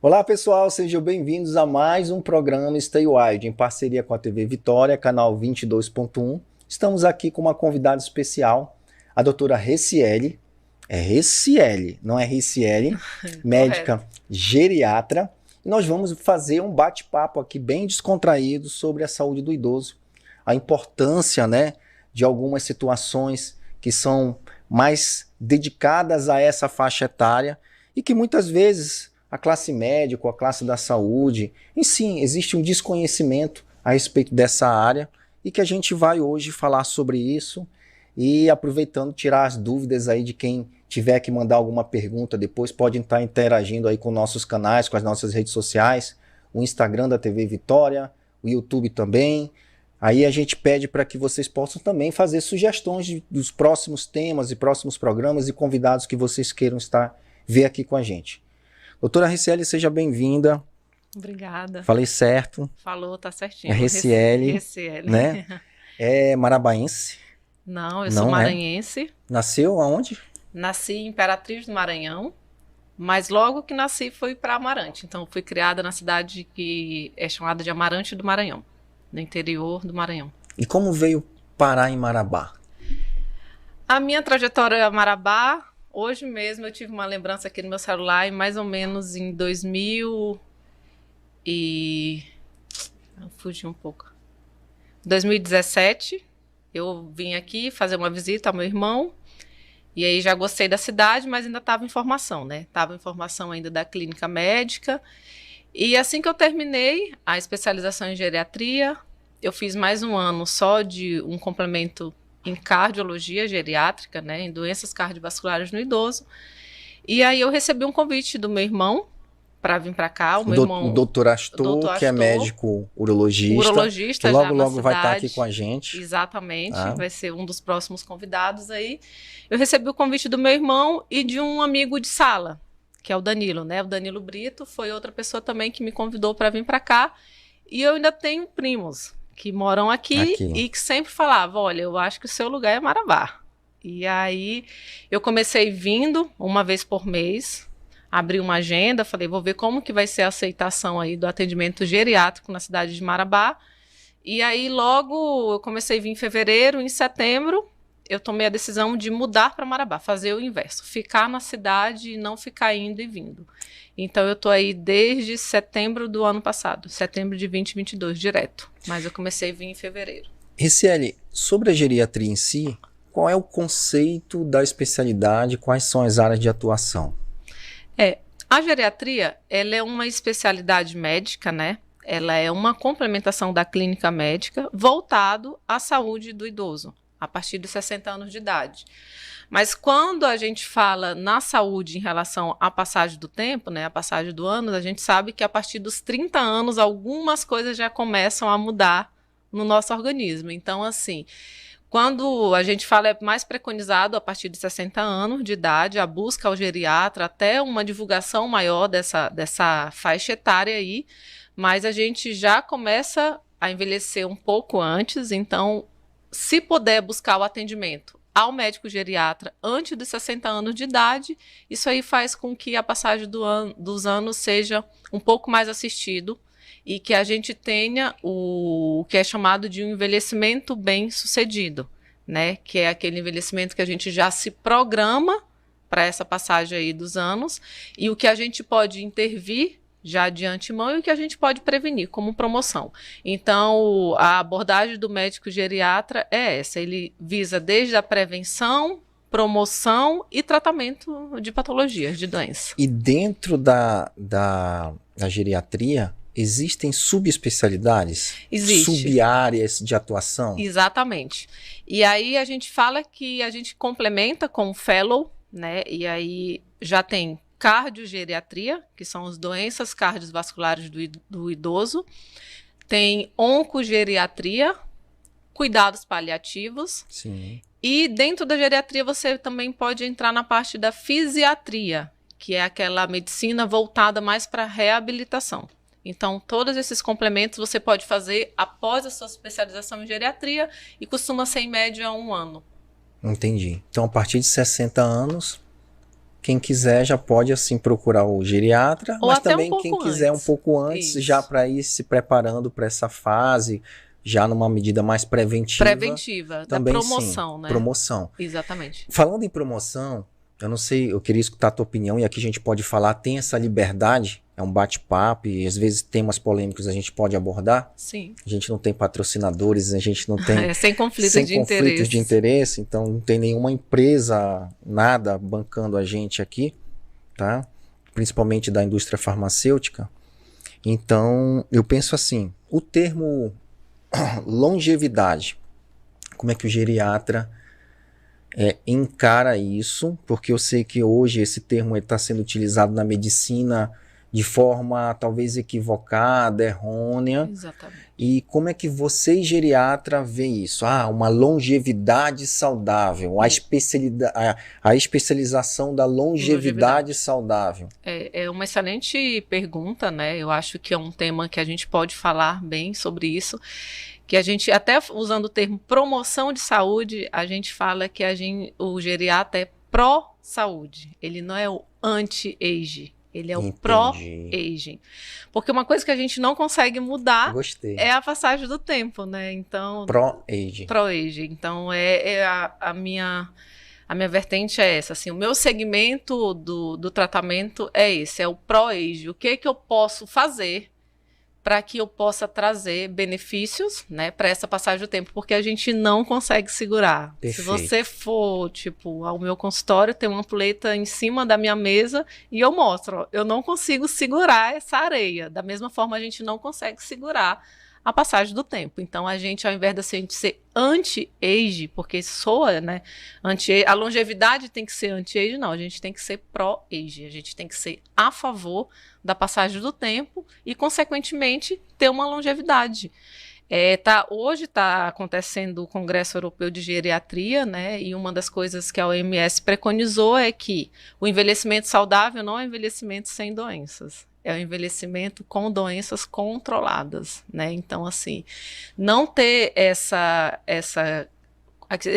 Olá pessoal, sejam bem-vindos a mais um programa Stay Wild, em parceria com a TV Vitória, canal 22.1. Estamos aqui com uma convidada especial, a doutora Riciele, Riciele, não é Riciele, médica geriatra. E nós vamos fazer um bate-papo aqui bem descontraído sobre a saúde do idoso, a importância, né, de algumas situações que são mais dedicadas a essa faixa etária e que muitas vezes a classe médica, a classe da saúde, e sim, existe um desconhecimento a respeito dessa área e que a gente vai hoje falar sobre isso e aproveitando tirar as dúvidas aí de quem tiver que mandar alguma pergunta depois, pode estar interagindo aí com nossos canais, com as nossas redes sociais, o Instagram da TV Vitória, o YouTube também. Aí a gente pede para que vocês possam também fazer sugestões dos próximos temas e próximos programas e convidados que vocês queiram ver aqui com a gente. Doutora Riciele, seja bem-vinda. Obrigada. Falei certo? Falou, tá certinho. É Riciele, né? É marabaense? Não, eu sou maranhense. Nasceu aonde? Nasci em Imperatriz do Maranhão, mas logo que nasci fui para Amarante. Então fui criada na cidade que é chamada de Amarante do Maranhão, no interior do Maranhão. E como veio parar em Marabá? A minha trajetória em Marabá, hoje mesmo eu tive uma lembrança aqui no meu celular, e mais ou menos em 2000 e... Eu fugi um pouco. 2017, eu vim aqui fazer uma visita ao meu irmão, e aí já gostei da cidade, mas ainda estava em formação, né? Estava em formação ainda da clínica médica, e assim que eu terminei a especialização em geriatria, eu fiz mais um ano só de um complemento em cardiologia geriátrica, né, em doenças cardiovasculares no idoso. E aí eu recebi um convite do meu irmão para vir para cá. O doutor Astor, que é médico urologista, que logo vai estar aqui com a gente. Exatamente, vai ser um dos próximos convidados aí. Eu recebi o convite do meu irmão e de um amigo de sala, que é o Danilo, né? O Danilo Brito foi outra pessoa também que me convidou para vir para cá. E eu ainda tenho primos que moram aqui e que sempre falavam, olha, eu acho que o seu lugar é Marabá. E aí eu comecei vindo uma vez por mês, abri uma agenda, falei, vou ver como que vai ser a aceitação aí do atendimento geriátrico na cidade de Marabá. E aí logo eu comecei a vir em fevereiro, em setembro, eu tomei a decisão de mudar para Marabá, fazer o inverso, ficar na cidade e não ficar indo e vindo. Então eu tô aí desde setembro do ano passado, setembro de 2022, direto. Mas eu comecei a vir em fevereiro. Riciele, sobre a geriatria em si, qual é o conceito da especialidade, quais são as áreas de atuação? A geriatria, ela é uma especialidade médica, né? Ela é uma complementação da clínica médica voltado à saúde do idoso, a partir dos 60 anos de idade. Mas quando a gente fala na saúde em relação à passagem do tempo, né, a passagem do ano, a gente sabe que a partir dos 30 anos algumas coisas já começam a mudar no nosso organismo. Então, assim, quando a gente fala, é mais preconizado a partir de 60 anos de idade, a busca ao geriatra, até uma divulgação maior dessa faixa etária aí, mas a gente já começa a envelhecer um pouco antes, então, se puder buscar o atendimento ao médico geriatra antes dos 60 anos de idade, isso aí faz com que a passagem dos anos seja um pouco mais assistido e que a gente tenha o que é chamado de um envelhecimento bem-sucedido, né? Que é aquele envelhecimento que a gente já se programa para essa passagem aí dos anos e o que a gente pode intervir já de antemão e o que a gente pode prevenir como promoção. Então, a abordagem do médico geriatra é essa, ele visa desde a prevenção, promoção e tratamento de patologias, de doença. E dentro da geriatria, existem subespecialidades? Existe. Sub-áreas de atuação? Exatamente. E aí a gente fala que a gente complementa com o fellow, né? E aí já tem cardiogeriatria, que são as doenças cardiovasculares do idoso. Tem oncogeriatria, cuidados paliativos. Sim. E dentro da geriatria você também pode entrar na parte da fisiatria, que é aquela medicina voltada mais para reabilitação. Então, todos esses complementos você pode fazer após a sua especialização em geriatria e costuma ser em média 1 ano. Entendi. Então, a partir de 60 anos, quem quiser já pode assim procurar o geriatra, Ou mas até também um quem pouco quiser um antes. pouco antes, Isso. já para ir se preparando para essa fase, já numa medida mais preventiva. Preventiva, da Também promoção, sim, né? promoção. Exatamente. Falando em promoção, eu não sei, eu queria escutar a tua opinião, e aqui a gente pode falar, tem essa liberdade, é um bate-papo, e às vezes temas polêmicos a gente pode abordar. Sim. A gente não tem patrocinadores, a gente não tem... Sem conflitos sem de conflitos interesse. de interesse, então não tem nenhuma empresa, nada bancando a gente aqui, tá? Principalmente da indústria farmacêutica. Então, eu penso assim, o termo longevidade, como é que o geriatra encara isso? Porque eu sei que hoje esse termo está sendo utilizado na medicina de forma talvez equivocada, errônea. Exatamente. E como é que você, geriatra, vê isso? Uma longevidade saudável, a especialização da longevidade saudável. É uma excelente pergunta, né? Eu acho que é um tema que a gente pode falar bem sobre isso, que a gente, até usando o termo promoção de saúde, a gente fala que o geriatra é pró-saúde, ele não é o anti-age. Ele é o pró-aging. Porque uma coisa que a gente não consegue mudar é a passagem do tempo, né? Então, pró-aging. Pró-aging. Então, a minha vertente é essa. Assim, o meu segmento do tratamento é esse, é o pró-aging. O que eu posso fazer para que eu possa trazer benefícios, né, para essa passagem do tempo, porque a gente não consegue segurar. Perfeito. Se você for, tipo, ao meu consultório, tem uma ampulheta em cima da minha mesa e eu mostro, ó, eu não consigo segurar essa areia. Da mesma forma, a gente não consegue segurar a passagem do tempo. Então, a gente, ao invés de a gente ser anti-age, porque soa, né, a longevidade tem que ser anti-age, não, a gente tem que ser pró-age, a gente tem que ser a favor da passagem do tempo e, consequentemente, ter uma longevidade. Hoje está acontecendo o Congresso Europeu de Geriatria, né? E uma das coisas que a OMS preconizou é que o envelhecimento saudável não é envelhecimento sem doenças. É o envelhecimento com doenças controladas, né? Então, assim, não ter esse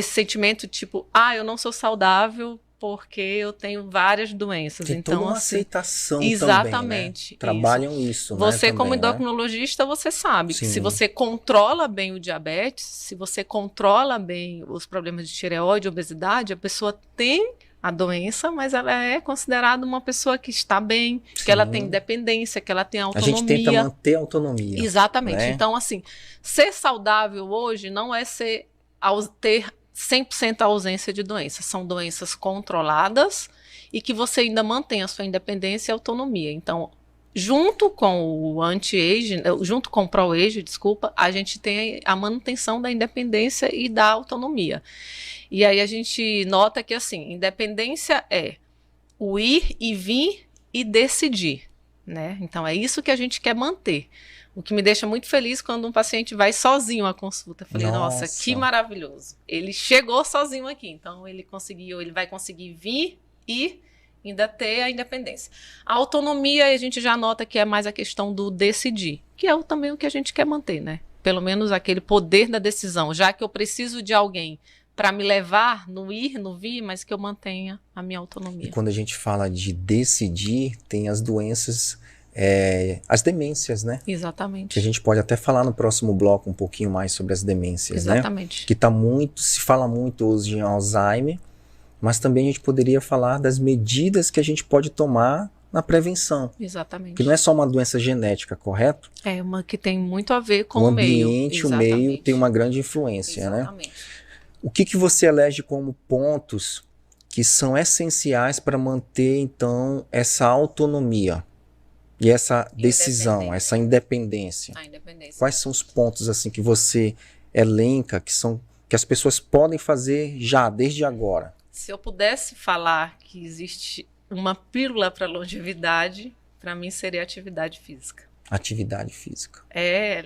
sentimento tipo, eu não sou saudável porque eu tenho várias doenças. Tem então, toda uma assim, aceitação exatamente, também, né? Trabalham isso, você, né, como também, endocrinologista, você sabe que Sim. se você controla bem o diabetes, se você controla bem os problemas de tireoide, obesidade, a pessoa tem a doença, mas ela é considerada uma pessoa que está bem, Sim. que ela tem independência, que ela tem autonomia. A gente tenta manter a autonomia. Exatamente. Né? Então, assim, ser saudável hoje não é ter 100% a ausência de doenças. São doenças controladas e que você ainda mantém a sua independência e autonomia. Então, junto com o anti-age, junto com o pro-age, a gente tem a manutenção da independência e da autonomia. E aí a gente nota que, assim, independência é o ir e vir e decidir, né? Então, é isso que a gente quer manter. O que me deixa muito feliz quando um paciente vai sozinho à consulta. Eu falei, nossa, que maravilhoso. Ele chegou sozinho aqui, então ele vai conseguir vir e ainda ter a independência. A autonomia, a gente já nota que é mais a questão do decidir, que é também o que a gente quer manter, né? Pelo menos aquele poder da decisão, já que eu preciso de alguém para me levar no ir, no vir, mas que eu mantenha a minha autonomia. E quando a gente fala de decidir, tem as doenças... as demências, né? Exatamente. Que a gente pode até falar no próximo bloco um pouquinho mais sobre as demências, exatamente, né? Que se fala muito hoje em Alzheimer, mas também a gente poderia falar das medidas que a gente pode tomar na prevenção. Exatamente. Que não é só uma doença genética, correto? É uma que tem muito a ver com o meio. O ambiente, o meio tem uma grande influência, exatamente, né? O que você elege como pontos que são essenciais para manter, então, essa autonomia? E essa decisão, essa independência. A independência. Quais são os pontos assim que você elenca que as pessoas podem fazer já, desde agora? Se eu pudesse falar que existe uma pílula para longevidade, para mim seria atividade física. Atividade física.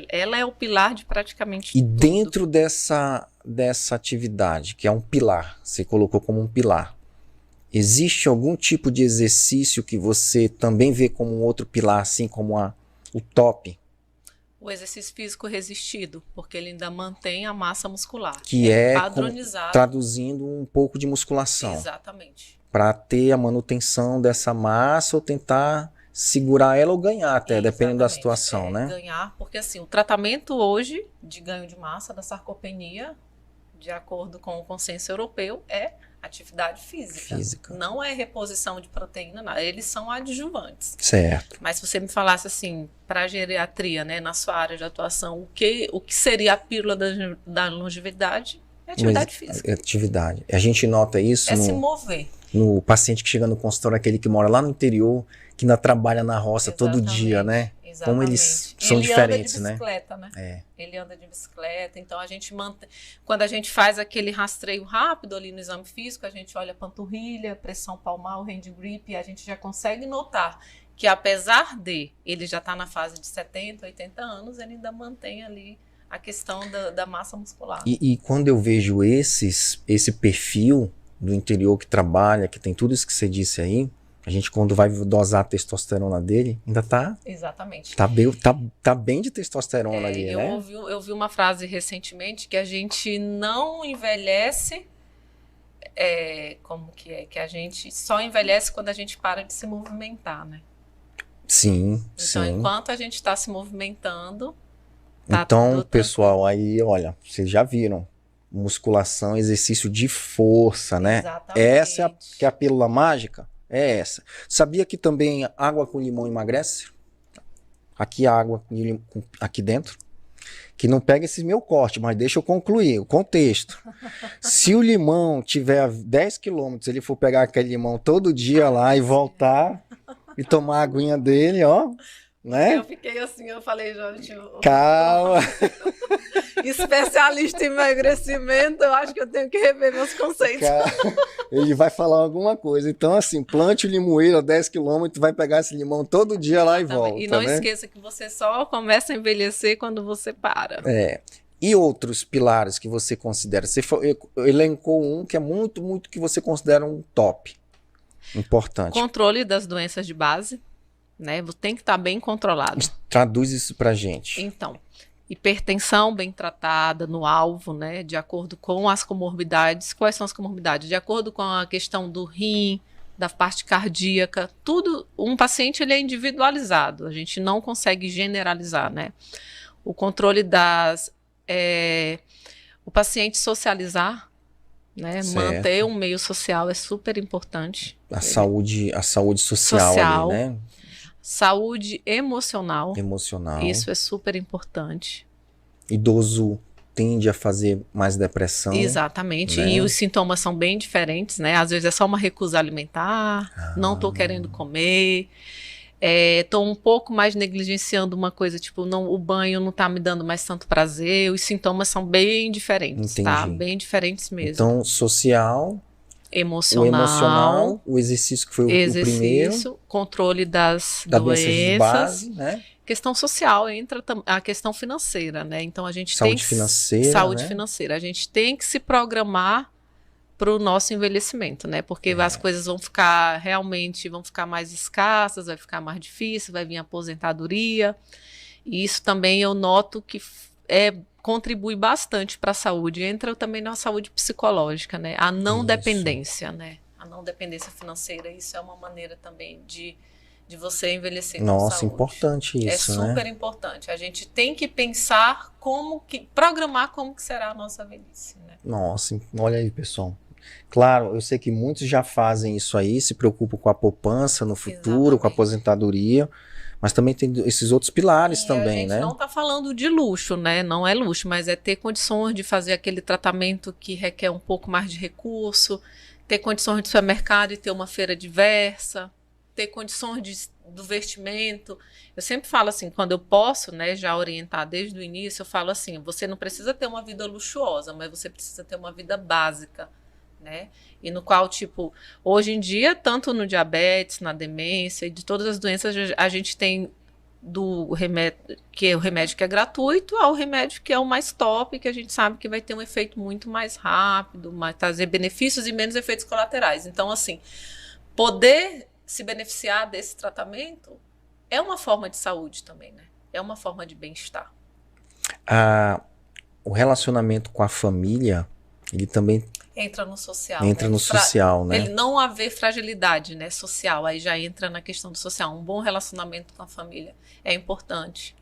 Ela é o pilar de praticamente tudo. E dentro dessa atividade, que é um pilar, você colocou como um pilar, existe algum tipo de exercício que você também vê como um outro pilar, assim como O top, O exercício físico resistido, porque ele ainda mantém a massa muscular. que é padronizado. traduzindo um pouco de musculação. Exatamente. Para ter a manutenção dessa massa ou tentar segurar ela ou ganhar até, dependendo da situação, né? Ganhar, porque assim, o tratamento hoje de ganho de massa da sarcopenia, de acordo com o consenso europeu, é atividade física. Não é reposição de proteína, nada. Eles são adjuvantes. Certo. Mas se você me falasse assim, para a geriatria, né, na sua área de atuação, o que seria a pílula da longevidade? É atividade física. Atividade. A gente nota isso se mover. No paciente que chega no consultório, aquele que mora lá no interior, que ainda trabalha na roça todo dia, né? Exatamente. Como eles são diferentes, né? Ele anda de bicicleta, né? Ele anda de bicicleta, então a gente mantém... Quando a gente faz aquele rastreio rápido ali no exame físico, a gente olha a panturrilha, pressão palmar, o hand grip, e a gente já consegue notar que apesar de ele já estar na fase de 70, 80 anos, ele ainda mantém ali a questão da massa muscular. E quando eu vejo esse perfil do interior que trabalha, que tem tudo isso que você disse aí, a gente quando vai dosar a testosterona dele, ainda tá... Exatamente. Tá bem de testosterona ali, né? Eu vi uma frase recentemente que a gente não envelhece... como que é? Que a gente só envelhece quando a gente para de se movimentar, né? Sim, então, sim. Enquanto a gente está se movimentando... Então, pessoal, aí, olha, vocês já viram. Musculação, exercício de força, né? Exatamente. Essa que é a pílula mágica? É essa. Sabia que também água com limão emagrece? Aqui a água aqui dentro. Que não pega esse meu corte, mas deixa eu concluir o contexto. Se o limão tiver a 10 quilômetros, ele for pegar aquele limão todo dia lá e voltar e tomar a aguinha dele, ó. Né? Eu fiquei assim, eu falei, Jorge, calma. Especialista em emagrecimento, eu acho que eu tenho que rever meus conceitos. Ele vai falar alguma coisa. Então, assim, plante o limoeiro a 10 quilômetros, vai pegar esse limão todo dia lá e volta. E não né? esqueça que você só começa a envelhecer quando você para. E outros pilares que você considera? Você elencou um que é muito, muito que você considera um top. Importante. Controle das doenças de base. Né? Tem que estar bem controlado. Traduz isso pra gente. Então, hipertensão bem tratada no alvo, né? De acordo com as comorbidades. Quais são as comorbidades? De acordo com a questão do rim, da parte cardíaca, tudo. Um paciente ele é individualizado, a gente não consegue generalizar, né? O controle o paciente socializar, né? Manter um meio social é super importante. A saúde social ali, né? Saúde emocional. Emocional. Isso é super importante. Idoso tende a fazer mais depressão. Exatamente. Né? E os sintomas são bem diferentes, né? Às vezes é só uma recusa alimentar, não tô querendo comer, tô um pouco mais negligenciando uma coisa, tipo, o banho não tá me dando mais tanto prazer. Os sintomas são bem diferentes, Entendi. Tá? Bem diferentes mesmo. Então, social... Emocional, o exercício que foi o primeiro, controle das doenças de base, né? Questão social, entra a questão financeira, né? Então a gente saúde financeira, saúde né? financeira, a gente tem que se programar para o nosso envelhecimento, né? Porque as coisas vão ficar mais escassas, vai ficar mais difícil, vai vir a aposentadoria, e isso também eu noto que contribui bastante para a saúde. Entra também na saúde psicológica, né? A não dependência, né? A não dependência financeira, isso é uma maneira também de você envelhecer com saúde. Nossa, importante isso, né? É super importante. A gente tem que pensar programar como que será a nossa velhice, né? Nossa, olha aí, pessoal. Claro, eu sei que muitos já fazem isso aí, se preocupam com a poupança no futuro, Exatamente. Com a aposentadoria, mas também tem esses outros pilares também, né? A gente não está falando de luxo, né? Não é luxo, mas é ter condições de fazer aquele tratamento que requer um pouco mais de recurso, ter condições de supermercado e ter uma feira diversa, ter condições do vestimento. Eu sempre falo assim, quando eu posso, né, já orientar desde o início, eu falo assim, você não precisa ter uma vida luxuosa, mas você precisa ter uma vida básica, né? E no qual, tipo, hoje em dia, tanto no diabetes, na demência e de todas as doenças, a gente tem do remédio, que é o remédio que é gratuito, ao remédio que é o mais top, que a gente sabe que vai ter um efeito muito mais rápido, trazer benefícios e menos efeitos colaterais. Então, assim, poder se beneficiar desse tratamento é uma forma de saúde também, né? É uma forma de bem-estar. O relacionamento com a família, ele também Entra no social, entra né? no social, Ele né? não haver fragilidade, né, social, aí já entra na questão do social. Um bom relacionamento com a família é importante,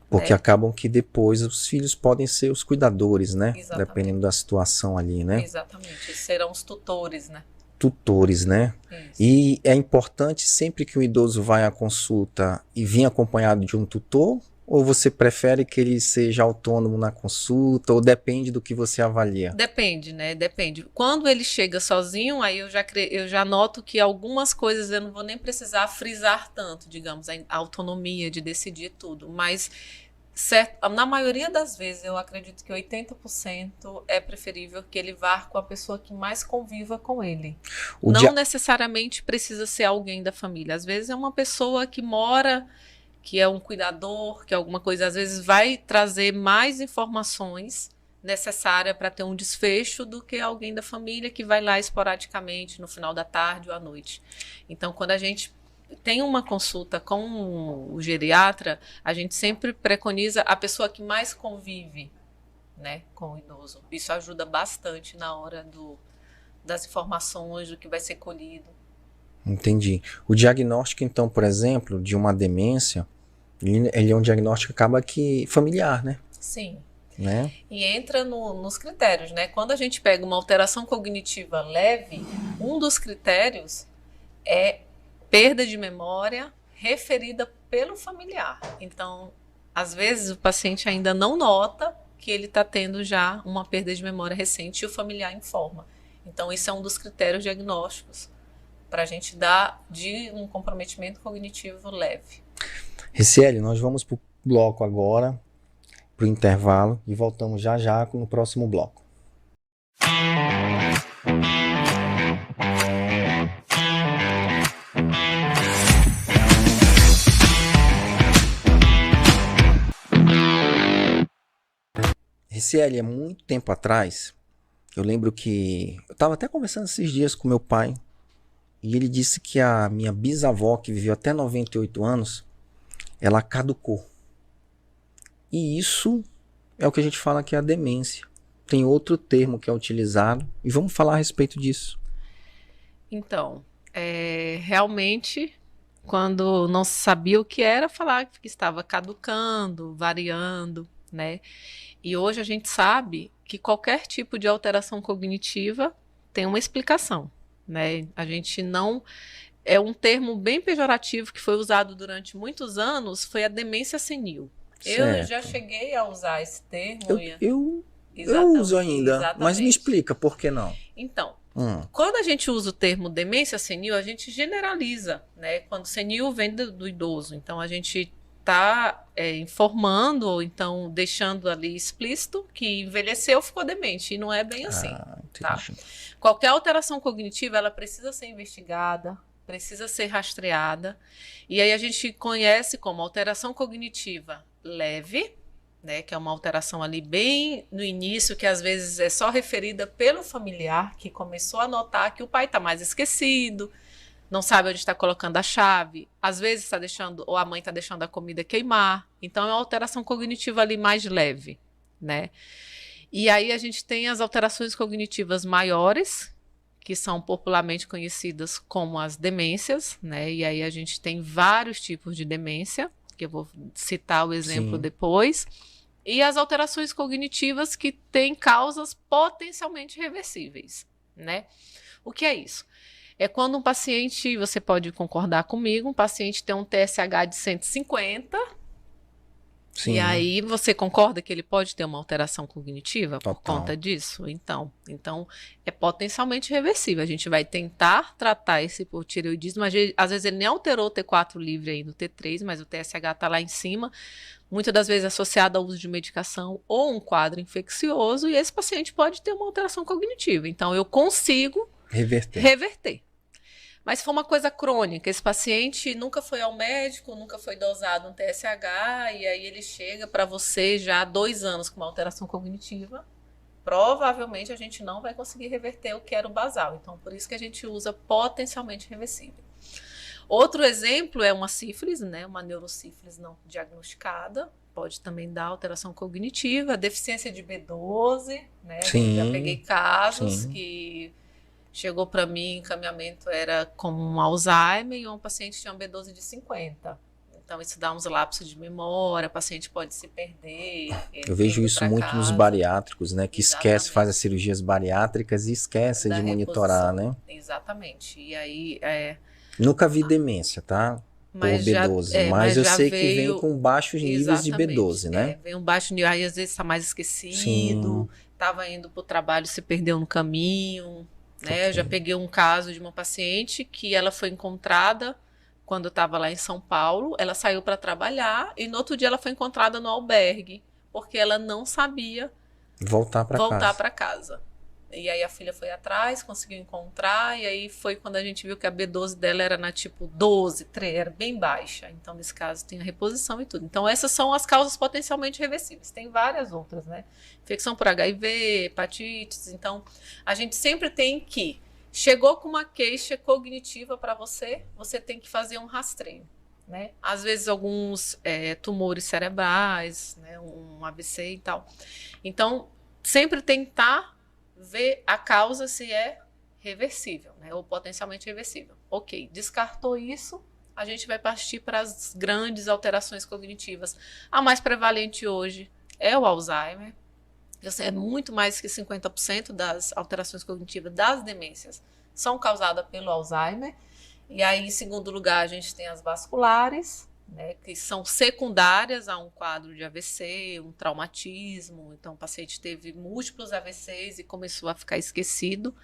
Porque né? acabam que depois os filhos podem ser os cuidadores, né? Exatamente. Dependendo da situação ali, né? Exatamente. Eles serão os tutores, né? Tutores, né? Isso. E é importante sempre que o idoso vai à consulta e vir acompanhado de um tutor? Ou você prefere que ele seja autônomo na consulta? Ou depende do que você avalia? Depende, né? Depende. Quando ele chega sozinho, aí eu já noto que algumas coisas eu não vou nem precisar frisar tanto, digamos, a autonomia de decidir tudo. Mas na maioria das vezes, eu acredito que 80% é preferível que ele vá com a pessoa que mais conviva com ele. O Não dia... necessariamente precisa ser alguém da família. Às vezes é uma pessoa que mora, que é um cuidador, que alguma coisa, às vezes vai trazer mais informações necessárias para ter um desfecho do que alguém da família que vai lá esporadicamente no final da tarde ou à noite. Então, quando a gente tem uma consulta com o geriatra, a gente sempre preconiza a pessoa que mais convive, né, com o idoso. Isso ajuda bastante na hora das informações, do que vai ser colhido. Entendi. O diagnóstico, então, por exemplo, de uma demência, ele é um diagnóstico que acaba que familiar, né? Sim. Né? E entra nos critérios, né? Quando a gente pega uma alteração cognitiva leve, um dos critérios é perda de memória referida pelo familiar. Então, às vezes o paciente ainda não nota que ele está tendo já uma perda de memória recente e o familiar informa. Então, isso é um dos critérios diagnósticos para a gente dar de um comprometimento cognitivo leve. Ricieli, nós vamos para o bloco agora, para o intervalo, e voltamos já já no próximo bloco. Ricieli, há muito tempo atrás, eu lembro que eu estava até conversando esses dias com meu pai, e ele disse que a minha bisavó, que viveu até 98 anos, ela caducou. E isso é o que a gente fala que é a demência. Tem outro termo que é utilizado, e vamos falar a respeito disso. Então, realmente, quando não se sabia o que era, falar que estava caducando, variando, né? E hoje a gente sabe que qualquer tipo de alteração cognitiva tem uma explicação, né? A gente não... É um termo bem pejorativo que foi usado durante muitos anos, foi a demência senil. Eu já Certo. cheguei a usar esse termo. Eu Exatamente, uso ainda, exatamente. mas me explica por que não. Então, quando a gente usa o termo demência senil, a gente generaliza, né? Quando senil vem do idoso. Então, a gente está informando ou então deixando ali explícito que envelheceu, ficou demente. E não é bem assim. Tá? Qualquer alteração cognitiva, ela precisa ser investigada, precisa ser rastreada. E aí a gente conhece como alteração cognitiva leve, né, que é uma alteração ali bem no início, que às vezes é só referida pelo familiar, que começou a notar que o pai está mais esquecido, não sabe onde está colocando a chave, às vezes está deixando, ou a mãe está deixando a comida queimar. Então é uma alteração cognitiva ali mais leve, né? E aí a gente tem as alterações cognitivas maiores, que são popularmente conhecidas como as demências, né? E aí a gente tem vários tipos de demência, que eu vou citar o exemplo depois. E as alterações cognitivas que têm causas potencialmente reversíveis, né? O que é isso? É quando um paciente, você pode concordar comigo, um paciente tem um TSH de 150, sim, e aí você concorda que ele pode ter uma alteração cognitiva por conta disso? Então é potencialmente reversível. A gente vai tentar tratar esse hipotireoidismo, às vezes ele nem alterou o T4 livre aí no T3, mas o TSH está lá em cima, muitas das vezes associado ao uso de medicação ou um quadro infeccioso, e esse paciente pode ter uma alteração cognitiva. Então eu consigo reverter. Mas se for uma coisa crônica, esse paciente nunca foi ao médico, nunca foi dosado um TSH, e aí ele chega para você já há 2 anos com uma alteração cognitiva, provavelmente a gente não vai conseguir reverter o que era o basal. Então, por isso que a gente usa potencialmente reversível. Outro exemplo é uma sífilis, né? Uma neurosífilis não diagnosticada. Pode também dar alteração cognitiva, deficiência de B12, né? Sim, Já peguei casos sim. que chegou para mim, encaminhamento era com um Alzheimer e um paciente tinha um B12 de 50. Então, isso dá uns lapsos de memória, o paciente pode se perder. Eu vejo isso muito nos bariátricos, né? Que esquece, faz as cirurgias bariátricas e esquece de monitorar, né? Exatamente. E aí, nunca vi demência, tá? Por B12, mas eu sei que vem com baixos níveis de B12, né? Vem um baixo nível, aí às vezes está mais esquecido, estava indo para o trabalho, se perdeu no caminho, né? Okay. Eu já peguei um caso de uma paciente que ela foi encontrada quando eu estava lá em São Paulo, ela saiu para trabalhar e no outro dia ela foi encontrada no albergue, porque ela não sabia voltar para casa. E aí a filha foi atrás, conseguiu encontrar, e aí foi quando a gente viu que a B12 dela era na tipo 12, 3, era bem baixa. Então, nesse caso, tem a reposição e tudo. Então, essas são as causas potencialmente reversíveis. Tem várias outras, né? Infecção por HIV, hepatites. Então, a gente sempre tem que... Chegou com uma queixa cognitiva para você, você tem que fazer um rastreio, né? Às vezes, alguns tumores cerebrais, né? Um AVC e tal. Então, sempre tentar ver a causa se é reversível, né, ou potencialmente reversível. Ok, descartou isso, a gente vai partir para as grandes alterações cognitivas. A mais prevalente hoje é o Alzheimer. É muito mais que 50% das alterações cognitivas das demências são causadas pelo Alzheimer. E aí, em segundo lugar, a gente tem as vasculares, né, que são secundárias a um quadro de AVC, um traumatismo. Então, o paciente teve múltiplos AVCs e começou a ficar esquecido.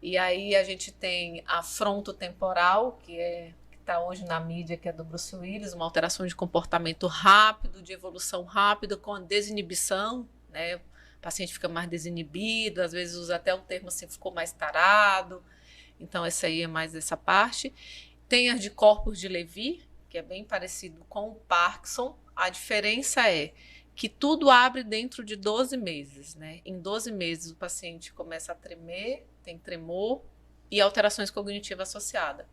E aí a gente tem a frontotemporal, que está hoje na mídia, que é do Bruce Willis, uma alteração de comportamento rápido, de evolução rápida, com desinibição, né? O paciente fica mais desinibido, às vezes usa até o termo assim, ficou mais tarado. Então, essa aí é mais essa parte. Tem as de corpos de Levy, que é bem parecido com o Parkinson. A diferença é que tudo abre dentro de 12 meses, né? Em 12 meses o paciente começa a tremer, tem tremor e alterações cognitivas associadas.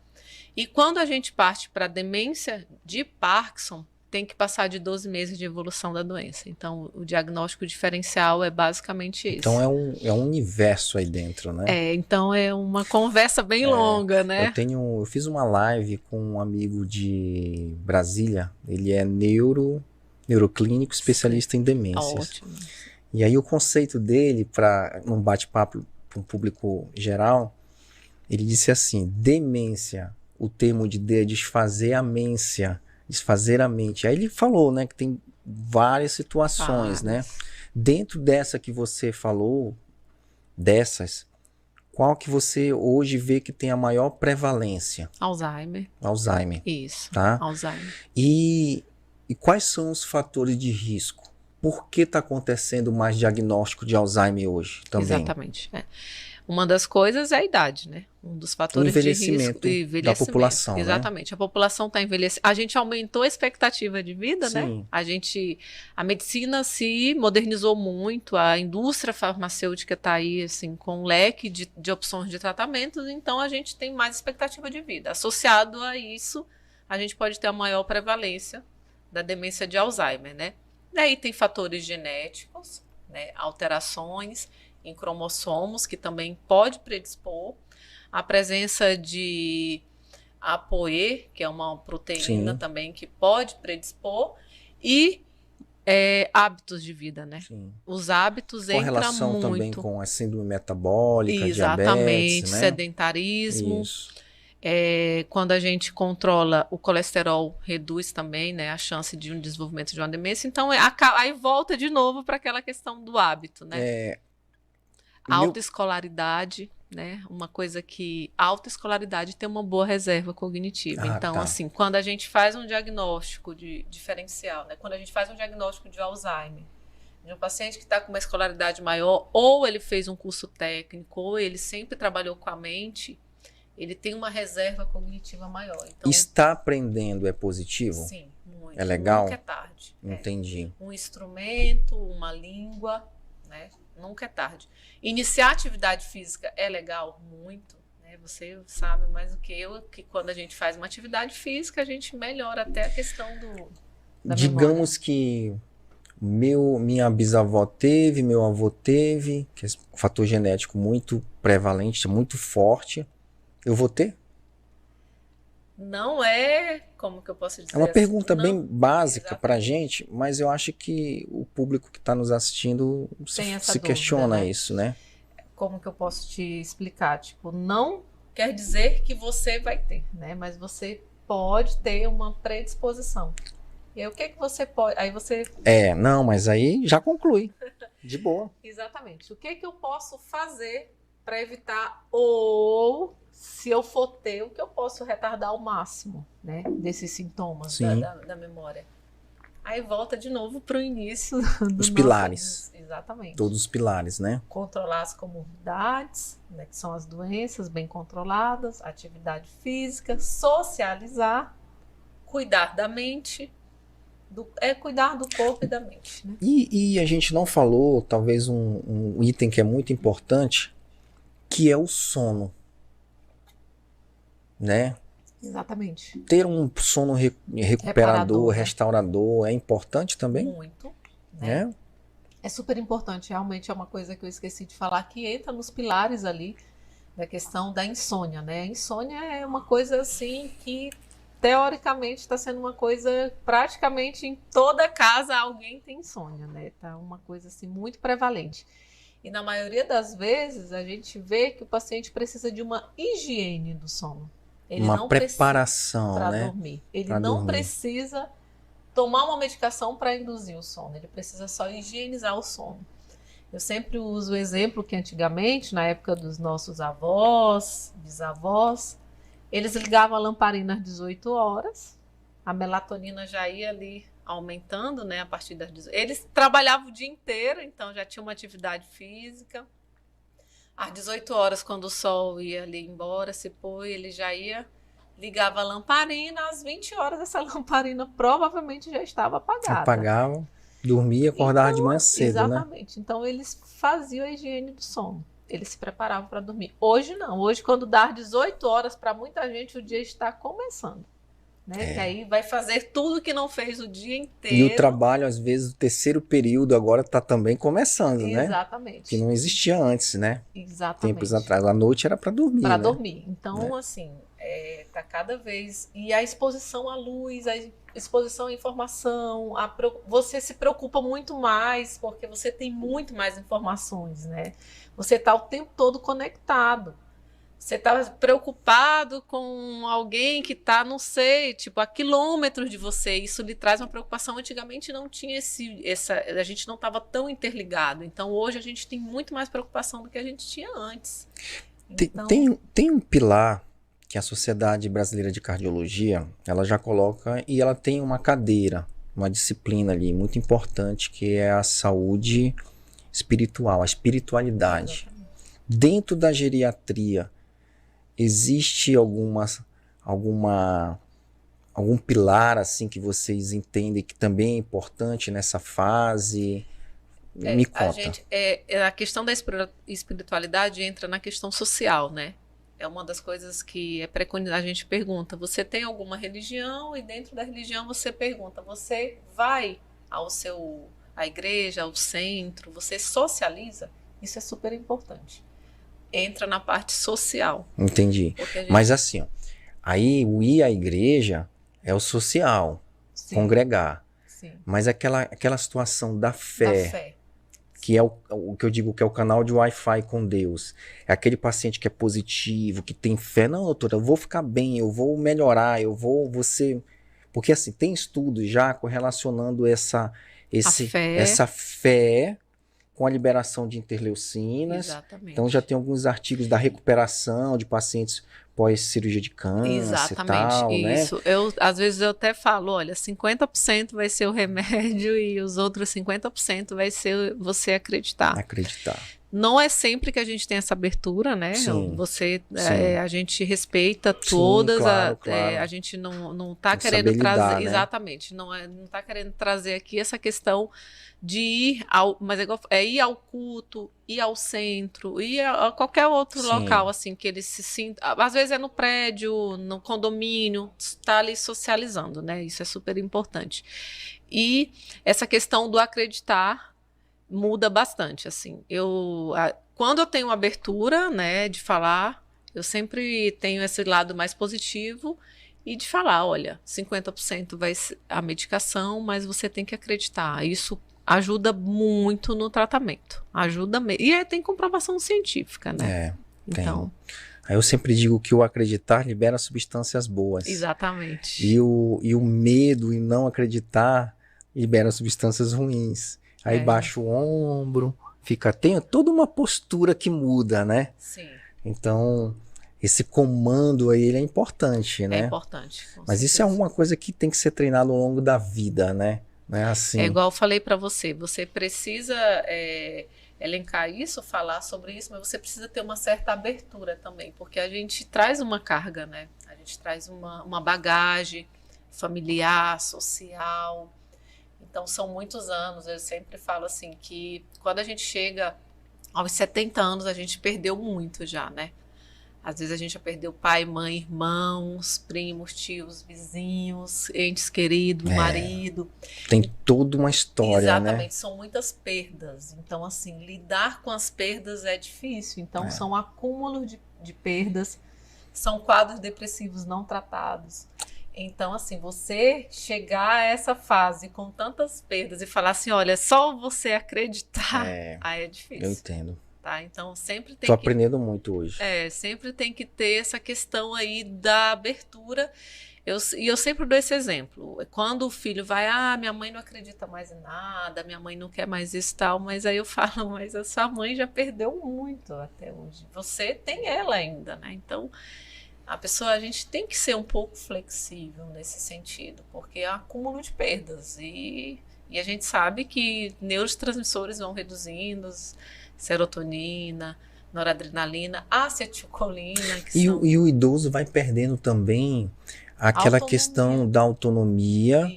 E quando a gente parte para a demência de Parkinson, tem que passar de 12 meses de evolução da doença. Então, o diagnóstico diferencial é basicamente esse. Então, é um universo aí dentro, né? Então é uma conversa bem longa, né? Eu fiz uma live com um amigo de Brasília, ele é neuroclínico, especialista em demências. Ótimo. E aí o conceito dele, para um bate-papo para um público geral, ele disse assim, demência, o termo de D é desfazer a mente. Aí ele falou, né, que tem várias situações, né? Dentro dessa que você falou, dessas, qual que você hoje vê que tem a maior prevalência? Alzheimer. Isso, tá? Alzheimer. E quais são os fatores de risco? Por que está acontecendo mais diagnóstico de Alzheimer hoje também? Exatamente. Uma das coisas é a idade, né? Um dos fatores de risco. Envelhecimento da população. Exatamente. Né? A população está envelhecendo. A gente aumentou a expectativa de vida, Sim. né? A medicina se modernizou muito, a indústria farmacêutica está aí, assim, com um leque de opções de tratamentos, então a gente tem mais expectativa de vida. Associado a isso, a gente pode ter a maior prevalência da demência de Alzheimer, né? Daí tem fatores genéticos, né? Alterações em cromossomos, que também pode predispor, a presença de ApoE, que é uma proteína Sim. também que pode predispor, e hábitos de vida, né? Sim. Os hábitos entram muito. Com relação também com a síndrome metabólica, exatamente, diabetes, né? Sedentarismo. Isso. Quando a gente controla o colesterol, reduz também, né, a chance de um desenvolvimento de uma demência. Então, aí volta de novo para aquela questão do hábito, né? Autoescolaridade, né? Uma coisa que autoescolaridade tem uma boa reserva cognitiva. Então, assim, quando a gente faz um diagnóstico diferencial, né? Quando a gente faz um diagnóstico de Alzheimer, de um paciente que está com uma escolaridade maior, ou ele fez um curso técnico, ou ele sempre trabalhou com a mente, ele tem uma reserva cognitiva maior. Então, está aprendendo é positivo? Sim, muito. É legal? Nunca é tarde. Entendi. Um instrumento, uma língua, né? Nunca é tarde. Iniciar atividade física é legal? Muito. né? Você sabe mais do que eu que quando a gente faz uma atividade física, a gente melhora até a questão da Digamos que minha bisavó teve, meu avô teve, que é um fator genético muito prevalente, muito forte. Eu vou ter? Não é, como que eu posso dizer É uma assim? pergunta Não, bem básica para a exatamente. gente, mas eu acho que o público que está nos assistindo Tem essa se dúvida, questiona né? isso, né? Como que eu posso te explicar? Tipo, não quer dizer que você vai ter, né? Mas você pode ter uma predisposição. E aí, o que que você pode... Aí você... Não, mas aí já conclui. De boa. Exatamente. O que que eu posso fazer para evitar ou, se eu for ter, o que eu posso retardar ao máximo, né? Desses sintomas Sim. da memória. Aí volta de novo para o início do Os nosso... pilares. Exatamente. Todos os pilares, né? Controlar as comorbidades, né, que são as doenças bem controladas, atividade física, socializar, cuidar da mente, cuidar do corpo e da mente. Né? E a gente não falou, talvez um item que é muito importante, que é o sono, né? Exatamente. Ter um sono recuperador, Reparador, né? restaurador, é importante também, Muito. Né? né? É super importante, realmente é uma coisa que eu esqueci de falar, que entra nos pilares ali da questão da insônia, né? A insônia é uma coisa assim que teoricamente está sendo uma coisa praticamente em toda casa alguém tem insônia, né? Tá uma coisa assim muito prevalente. E na maioria das vezes a gente vê que o paciente precisa de uma higiene do sono. Ele Uma não preparação, precisa para né? dormir. Ele Pra não dormir. precisa tomar uma medicação para induzir o sono. Ele precisa só higienizar o sono. Eu sempre uso o exemplo que antigamente, na época dos nossos avós, bisavós, eles ligavam a lamparina às 18 horas, a melatonina já ia ali aumentando, né, a partir das 18. Eles trabalhavam o dia inteiro, então já tinha uma atividade física. Às 18 horas, quando o sol ia ali embora, se pôr, ele já ia, ligava a lamparina, às 20 horas essa lamparina provavelmente já estava apagada. Apagava, dormia e acordava de manhã cedo, né? Exatamente. Então eles faziam a higiene do sono. Eles se preparavam para dormir. Hoje não. Hoje, quando dá 18 horas, para muita gente o dia está começando. Né? Que aí vai fazer tudo que não fez o dia inteiro. E o trabalho, às vezes, o terceiro período agora está também começando, né? Exatamente. Que não existia antes, né? Exatamente. Tempos atrás. A noite era para dormir, Para né? dormir. Então, assim, tá cada vez... E a exposição à luz, a exposição à informação, você se preocupa muito mais, porque você tem muito mais informações, né? Você está o tempo todo conectado. Você está preocupado com alguém que está, não sei, tipo, a quilômetros de você. Isso lhe traz uma preocupação. Antigamente não tinha a gente não estava tão interligado. Então, hoje a gente tem muito mais preocupação do que a gente tinha antes. Então... Tem um pilar que a Sociedade Brasileira de Cardiologia, ela já coloca, e ela tem uma cadeira, uma disciplina ali muito importante, que é a saúde espiritual, a espiritualidade. Exatamente. Dentro da geriatria, existe algum pilar assim que vocês entendem que também é importante nessa fase? Me conta. A questão da espiritualidade entra na questão social, né? É uma das coisas que é preconizada. A gente pergunta, você tem alguma religião? E dentro da religião você pergunta, você vai à igreja, ao centro, você socializa? Isso é super importante. Entra na parte social. Entendi. Mas assim, ó, aí o ir à igreja é o social, sim, congregar. Sim. Mas aquela situação da fé, que é o que eu digo que é o canal de Wi-Fi com Deus. É aquele paciente que é positivo, que tem fé. Não, doutora, eu vou ficar bem, eu vou melhorar, você... Porque assim, tem estudos já correlacionando essa fé com a liberação de interleucinas. Exatamente. Então já tem alguns artigos da recuperação de pacientes pós-cirurgia de câncer e Exatamente, tal, né? isso. Às vezes eu até falo, olha, 50% vai ser o remédio e os outros 50% vai ser você acreditar. Acreditar. Não é sempre que a gente tem essa abertura, né? Sim, A gente respeita sim, todas, claro. a gente não tá Tem que querendo saber lidar, trazer, né? exatamente, não tá querendo trazer aqui essa questão de mas é ir ao culto, ir ao centro, ir a qualquer outro Sim. local, assim, que eles se sintam, às vezes é no prédio, no condomínio, está ali socializando, né? Isso é super importante. E essa questão do acreditar muda bastante, assim. Quando eu tenho abertura, né, de falar, eu sempre tenho esse lado mais positivo e de falar, olha, 50% vai ser a medicação, mas você tem que acreditar. Isso ajuda muito no tratamento. Ajuda mesmo. E tem comprovação científica, né? Então, aí eu sempre digo que o acreditar libera substâncias boas. Exatamente. E o medo e não acreditar libera substâncias ruins. Aí baixa o ombro, tem toda uma postura que muda, né? Sim. Então, esse comando aí ele é importante, né? É importante. Mas isso é uma coisa que tem que ser treinado ao longo da vida, né? Não é assim. É igual eu falei para você precisa elencar isso, falar sobre isso, mas você precisa ter uma certa abertura também, porque a gente traz uma carga, né? A gente traz uma bagagem familiar, social. Então, são muitos anos. Eu sempre falo assim que quando a gente chega aos 70 anos, a gente perdeu muito já, né? Às vezes a gente já perdeu pai, mãe, irmãos, primos, tios, vizinhos, entes queridos, marido. Tem toda uma história, exatamente, né? são muitas perdas. Então, assim, lidar com as perdas é difícil. Então, são acúmulos de perdas, são quadros depressivos não tratados. Então, assim, você chegar a essa fase com tantas perdas e falar assim, olha, só você acreditar, aí é difícil. Eu entendo. Tá? Então, sempre tem Tô aprendendo muito hoje. sempre tem que ter essa questão aí da abertura. E eu sempre dou esse exemplo. Quando o filho vai, minha mãe não acredita mais em nada, minha mãe não quer mais isso e tal, mas aí eu falo, mas a sua mãe já perdeu muito até hoje. Você tem ela ainda, né? Então, a gente tem que ser um pouco flexível nesse sentido, porque é um acúmulo de perdas. E a gente sabe que neurotransmissores vão reduzindo, serotonina, noradrenalina, acetilcolina. E o idoso vai perdendo também aquela questão da autonomia,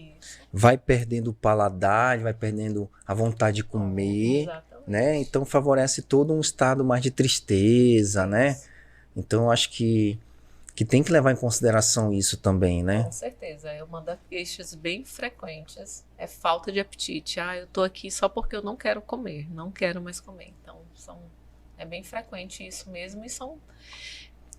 vai perdendo o paladar, vai perdendo a vontade de comer, né? Então favorece todo um estado mais de tristeza, né? Então eu acho que tem que levar em consideração isso também, né? Com certeza. É uma das queixas bem frequentes. É falta de apetite. Eu tô aqui só porque eu não quero comer. Não quero mais comer. Então, é bem frequente isso mesmo. E são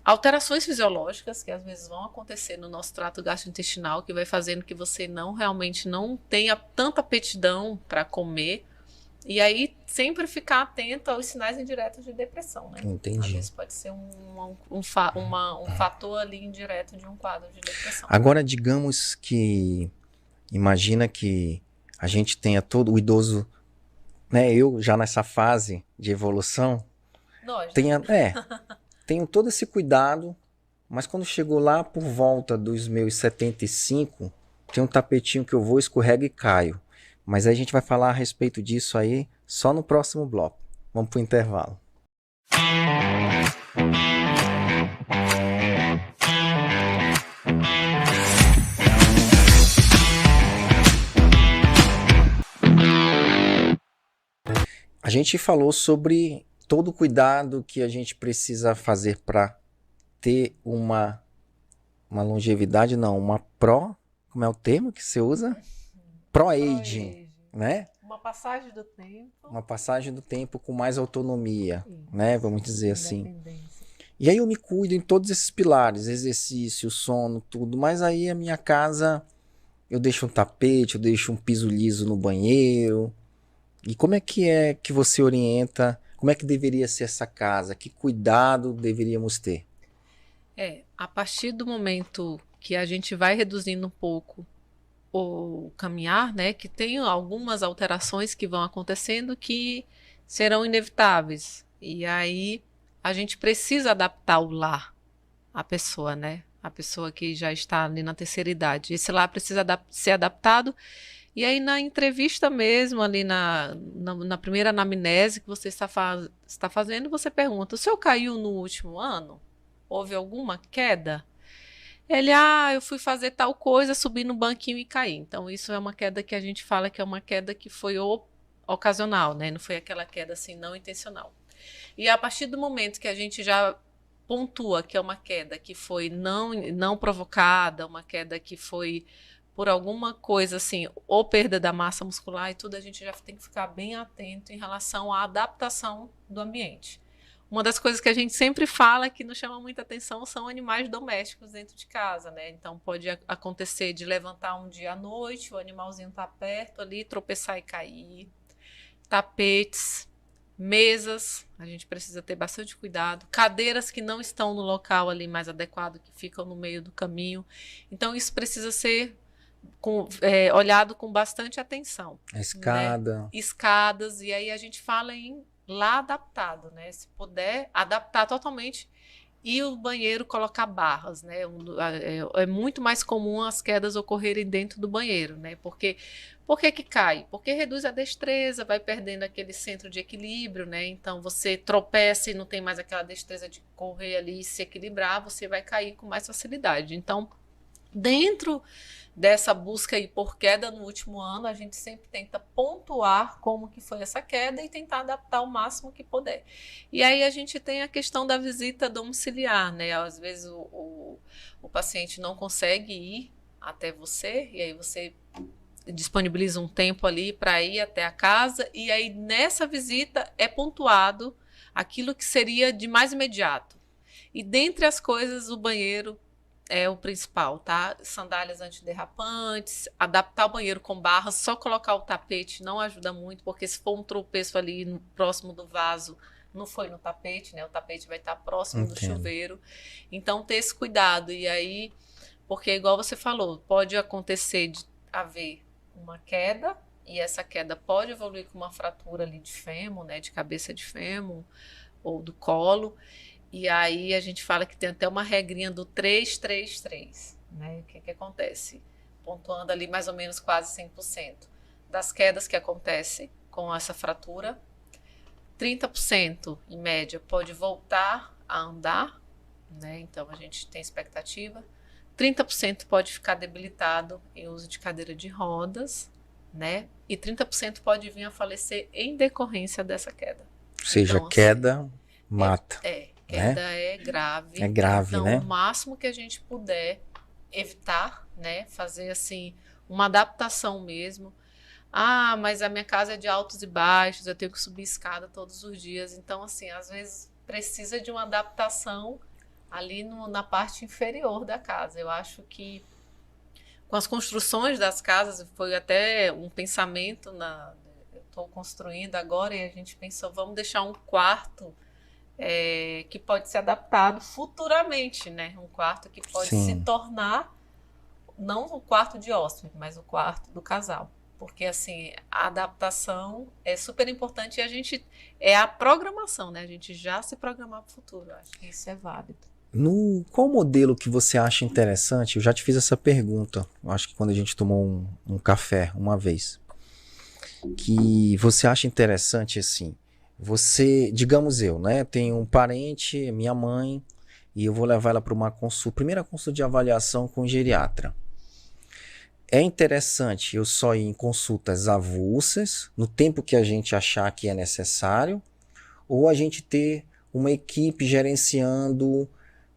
alterações fisiológicas que às vezes vão acontecer no nosso trato gastrointestinal, que vai fazendo que você realmente não tenha tanta aptidão para comer. E aí, sempre ficar atento aos sinais indiretos de depressão, né? Entendi. Às vezes pode ser um fator ali indireto de um quadro de depressão. Agora, digamos que, imagina que a gente tenha o idoso, né? Eu já nessa fase de evolução, tenho todo esse cuidado, mas quando chegou lá por volta dos meus 75, tem um tapetinho que eu vou, escorrego e caio. Mas aí a gente vai falar a respeito disso aí só no próximo bloco. Vamos pro intervalo. A gente falou sobre todo o cuidado que a gente precisa fazer para ter uma longevidade, como é o termo que você usa? Pro-aging, né? Uma passagem do tempo. Uma passagem do tempo com mais autonomia, né? Vamos dizer assim. E aí eu me cuido em todos esses pilares, exercício, sono, tudo. Mas aí a minha casa, eu deixo um tapete, eu deixo um piso liso no banheiro. E como é que você orienta? Como é que deveria ser essa casa? Que cuidado deveríamos ter? A partir do momento que a gente vai reduzindo um pouco o caminhar, né, que tem algumas alterações que vão acontecendo que serão inevitáveis. E aí a gente precisa adaptar o lar a pessoa, né? A pessoa que já está ali na terceira idade. Esse lar precisa ser adaptado. E aí, na entrevista mesmo, ali na primeira anamnese que você está fazendo, você pergunta: o senhor caiu no último ano? Houve alguma queda? Ele, eu fui fazer tal coisa, subi no banquinho e caí. Então, isso é uma queda que a gente fala que é uma queda que foi ocasional, né? Não foi aquela queda assim, não intencional. E a partir do momento que a gente já pontua que é uma queda que foi não provocada, uma queda que foi por alguma coisa assim, ou perda da massa muscular e tudo, a gente já tem que ficar bem atento em relação à adaptação do ambiente. Uma das coisas que a gente sempre fala que nos chama muita atenção são animais domésticos dentro de casa, né? Então pode acontecer de levantar um dia à noite, o animalzinho tá perto ali, tropeçar e cair. Tapetes, mesas, a gente precisa ter bastante cuidado. Cadeiras que não estão no local ali mais adequado, que ficam no meio do caminho. Então isso precisa ser olhado com bastante atenção. A escada. Né? Escadas, e aí a gente fala em lá adaptado, né? Se puder, adaptar totalmente. E o banheiro colocar barras, né? É muito mais comum as quedas ocorrerem dentro do banheiro, né? Por que cai? Porque reduz a destreza, vai perdendo aquele centro de equilíbrio, né? Então você tropeça e não tem mais aquela destreza de correr ali e se equilibrar, você vai cair com mais facilidade. Então, dentro dessa busca aí por queda no último ano, a gente sempre tenta pontuar como que foi essa queda e tentar adaptar o máximo que puder. E aí a gente tem a questão da visita domiciliar, né? Às vezes o paciente não consegue ir até você, e aí você disponibiliza um tempo ali para ir até a casa, e aí nessa visita é pontuado aquilo que seria de mais imediato. E dentre as coisas, o banheiro é o principal, tá? Sandálias antiderrapantes, adaptar o banheiro com barras, só colocar o tapete não ajuda muito, porque se for um tropeço ali próximo do vaso, não foi no tapete, né? O tapete vai estar próximo do chuveiro. Então, ter esse cuidado. E aí, porque igual você falou, pode acontecer de haver uma queda, e essa queda pode evoluir com uma fratura ali de fêmur, né? De cabeça de fêmur ou do colo. E aí a gente fala que tem até uma regrinha do 3-3-3, né? O que acontece? Pontuando ali mais ou menos quase 100% das quedas que acontecem com essa fratura. 30% em média pode voltar a andar, né? Então a gente tem expectativa. 30% pode ficar debilitado em uso de cadeira de rodas, né? E 30% pode vir a falecer em decorrência dessa queda. Ou seja, então, queda mata. Queda é grave. É grave, então, né? O máximo que a gente puder evitar, né? Fazer assim, uma adaptação mesmo. Mas a minha casa é de altos e baixos, eu tenho que subir escada todos os dias. Então, assim, às vezes precisa de uma adaptação ali na parte inferior da casa. Eu acho que com as construções das casas, foi até um pensamento, eu estou construindo agora e a gente pensou, vamos deixar um quarto que pode ser adaptado futuramente, né? Um quarto que pode se tornar, não o quarto de hóspede, mas o quarto do casal. Porque, assim, a adaptação é super importante e é a programação, né? A gente já se programar para o futuro. Eu acho que isso é válido. Qual modelo que você acha interessante? Eu já te fiz essa pergunta, eu acho que quando a gente tomou um café uma vez. Que você acha interessante, assim, você, digamos eu, né, tenho um parente, minha mãe, e eu vou levar ela para uma primeira consulta de avaliação com o geriatra. É interessante eu só ir em consultas avulsas, no tempo que a gente achar que é necessário, ou a gente ter uma equipe gerenciando,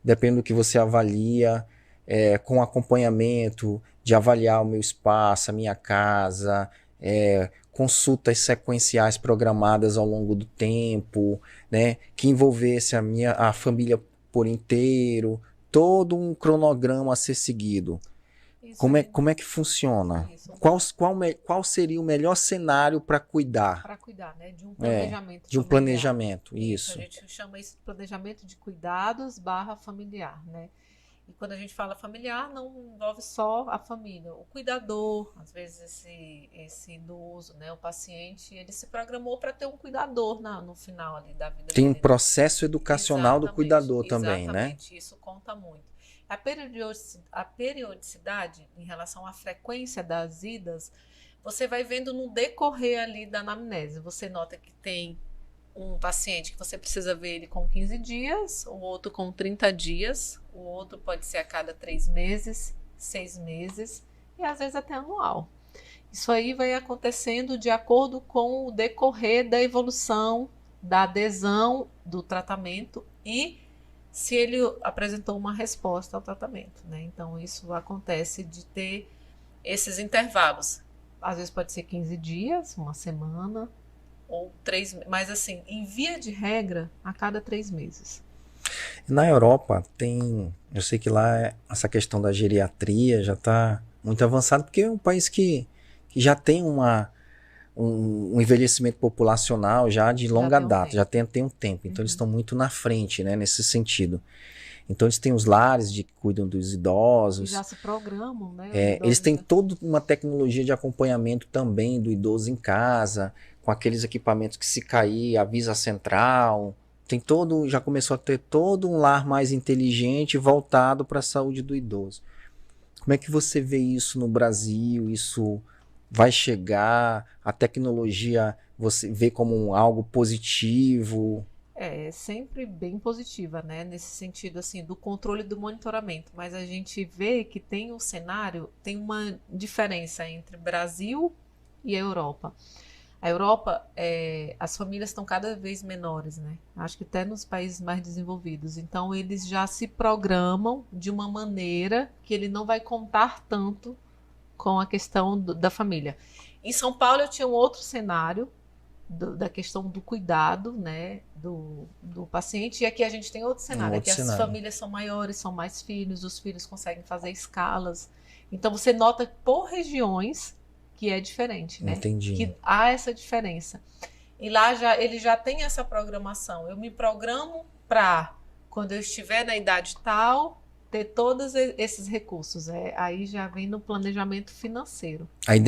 dependendo do que você avalia, com acompanhamento, de avaliar o meu espaço, a minha casa, consultas sequenciais programadas ao longo do tempo, né, que envolvesse a família por inteiro, todo um cronograma a ser seguido. Como é que funciona? Qual seria o melhor cenário para cuidar? Para cuidar, né? De um planejamento. De um planejamento, isso. A gente chama isso de planejamento de cuidados / familiar, né? E quando a gente fala familiar, não envolve só a família. O cuidador, às vezes esse idoso, né, o paciente, ele se programou para ter um cuidador no final ali da vida Tem um dele, né? processo educacional do cuidador também, né? Exatamente, isso conta muito. A periodicidade em relação à frequência das idas, você vai vendo no decorrer ali da anamnese. Você nota que tem um paciente que você precisa ver ele com 15 dias, o outro com 30 dias, o outro pode ser a cada 3 meses, 6 meses e às vezes até anual. Isso aí vai acontecendo de acordo com o decorrer da evolução, da adesão do tratamento e se ele apresentou uma resposta ao tratamento, né? Então, isso acontece de ter esses intervalos. Às vezes pode ser 15 dias, uma semana, ou 3, mas assim, em via de regra, a cada 3 meses. Na Europa eu sei que lá essa questão da geriatria já está muito avançada, porque é um país que já tem um envelhecimento populacional já de longa data, já tem um tempo, então eles estão muito na frente, né, nesse sentido. Então eles têm os lares que cuidam dos idosos. E já se programam, né? Eles têm toda uma tecnologia de acompanhamento também do idoso em casa, com aqueles equipamentos que se cair, avisa a central. Já começou a ter todo um lar mais inteligente voltado para a saúde do idoso. Como é que você vê isso no Brasil? Isso vai chegar? A tecnologia você vê como algo positivo? É sempre bem positiva, né? Nesse sentido, assim, do controle e do monitoramento. Mas a gente vê que tem um cenário, tem uma diferença entre Brasil e a Europa. A Europa, as famílias estão cada vez menores, né? Acho que até nos países mais desenvolvidos. Então, eles já se programam de uma maneira que ele não vai contar tanto com a questão da família. Em São Paulo, eu tinha um outro cenário da questão do cuidado, né, do paciente. E aqui a gente tem outro cenário. Aqui as famílias são maiores, são mais filhos, os filhos conseguem fazer escalas. Então, você nota por regiões que é diferente, né? Entendi. Que há essa diferença. E lá ele já tem essa programação. Eu me programo para, quando eu estiver na idade tal, ter todos esses recursos. Aí já vem no planejamento financeiro. Aí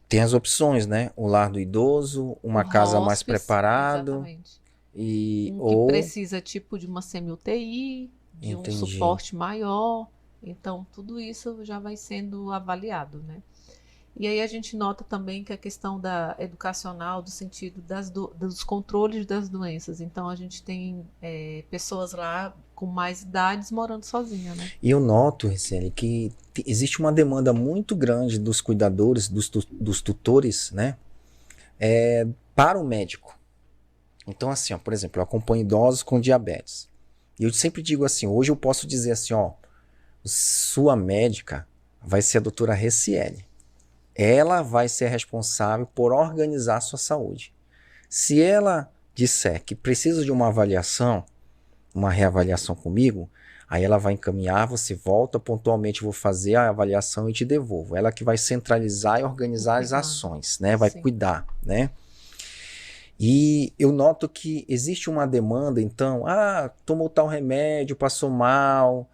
tem as opções, né? O lar do idoso, uma casa mais preparada. Exatamente. Que precisa tipo de uma semi-UTI, de um suporte maior. Então, tudo isso já vai sendo avaliado, né? E aí a gente nota também que a questão educacional, do sentido dos controles das doenças. Então, a gente tem pessoas lá com mais idades morando sozinha, né? E eu noto, Ricele, que existe uma demanda muito grande dos cuidadores, dos tutores, né? Para o médico. Então, assim, ó, por exemplo, eu acompanho idosos com diabetes. E eu sempre digo assim, hoje eu posso dizer assim, ó, sua médica vai ser a doutora Recieli. Ela vai ser responsável por organizar a sua saúde. Se ela disser que precisa de uma avaliação, uma reavaliação comigo, aí ela vai encaminhar, você volta, pontualmente vou fazer a avaliação e te devolvo. Ela que vai centralizar e organizar as ações, né? Vai cuidar, né? E eu noto que existe uma demanda, então, tomou tal remédio, passou mal,